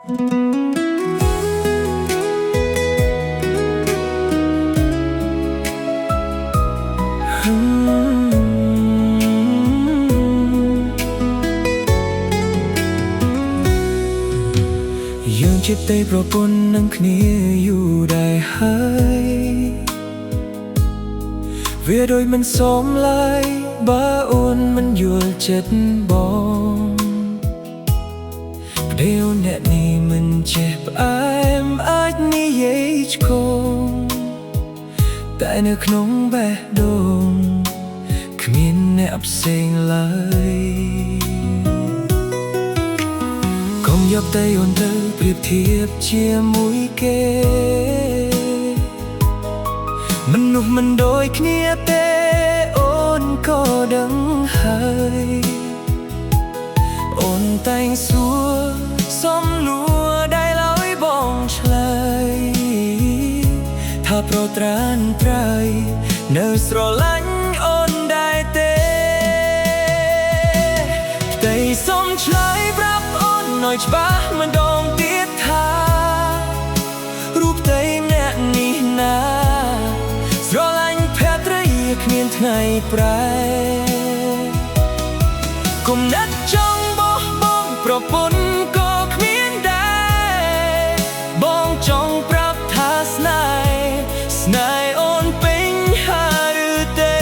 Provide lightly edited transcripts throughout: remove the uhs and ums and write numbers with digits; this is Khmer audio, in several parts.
យើងជាទេប្រពន្ធនឹងគ្នាយូរដែរហើយវាដូចមិនសមឡើយបើអូនមិនយល់ចិត្តបងពេលអ្នកនេះមិនចេះផ្អែមអាចនិយាយឆ្គងតែនៅក្នុងបេះដូងគ្មានអ្នកផ្សេងឡើយកុំយកតែអូនទៅប្រៀបធៀបជាមួយគេមនុស្សមិនដូចគ្នាទេអូនក៏ដឹងហើយអូនតែងសួរសំលួได้ឡើយបងឆ្លើយថាប្រត្រានត្រៃនៅស្រឡាញ់អូនដែរទេតែសុំឆ្លើយប្រាប់អូនឲ្យច្បាស់ម្ដងទៀតថារូបតែអ្នកនេះណាស្រឡាញ់ភក្តីគ្មានថ្ងៃប្រែគុំណាត់ចង់បោះបង់ប្រពន្ធក៏គ្មានដែរបងចង់ប្រាប់ថាស្នេហ៍អូនពេញហើយឬទេ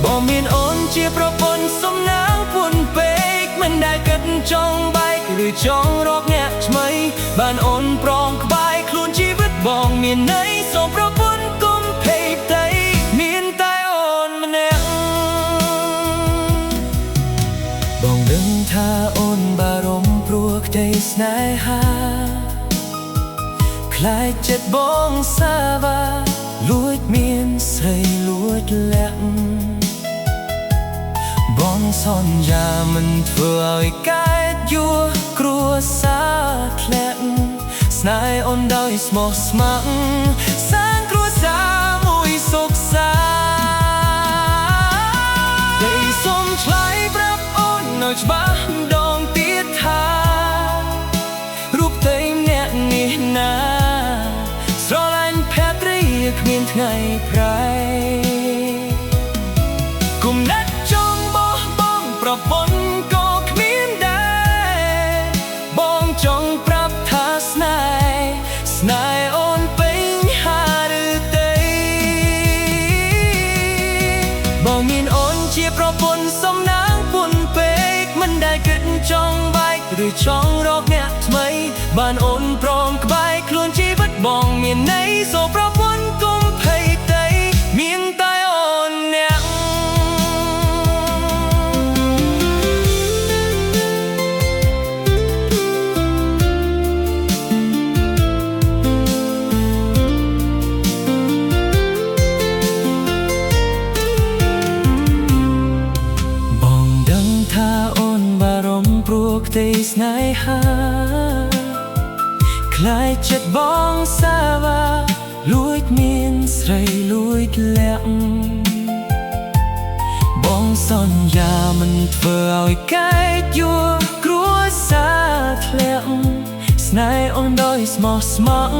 បងមានអូនជាប្រពន្ធសំណាងពុនពេកមិនដែលគិតចង់បែកឬចង់រកអ្នកថ្មីបានអូនប្រងក្បែរខ្លួនជីវិតបងមានន័យសូមប្រពន្ធកុំភ័យផ្ទៃមានតែអូនម្នាក់បងដឹងថាអូនបារម្ភព្រោះក្តីស្នេហាខ្លាចចិត្តបងសាវាលួចមានស្រីលួចលាក់បងសន្យាមិនធ្វើឲ្យកើតយួរគ្រួសារធ្លាក់ស្នេហ៍អូនដោយស្មោះស្ម័គ្រសាងគ្រួសារមួយសុខសាន្តតែសូមឆ្លើយប្រាប់អូននៅច្បាស់ម្ដងទៀតថារូបតែអ្នកនេះណាស្រឡាញ់ភក្តីគ្មានថ្ងៃប្រែគុំណាត់ចង់បោះបង់ប្រពន្ធក៏គ្មានដែរបងចង់ប្រាប់ថាស្នេហ៍អូនពេញហើយឬទេបងមានអូនជាប្រពន្ធសំណាងពុនពេកមិនដែលគិតចង់បែកឬចង់រកអ្នកថ្មីបានអូនព្រមក្បែរខ្លួនជីវិតបងមានន័យសូមប្រពន្ធកុំភ័យផ្ទៃមានតែអូនអ្នកបងដឹងថាអូនបារម្ភព្រោះក្តីស្នេហាខ្លាចចិត្តបងសាវាលួចមានស្រីលួចលាក់បងសន្យាមិនធ្វើឲ្យកើតយួរគ្រួសារធ្លាក់ស្នេហ៍អូនដោយស្មោះស្ម័គ្រ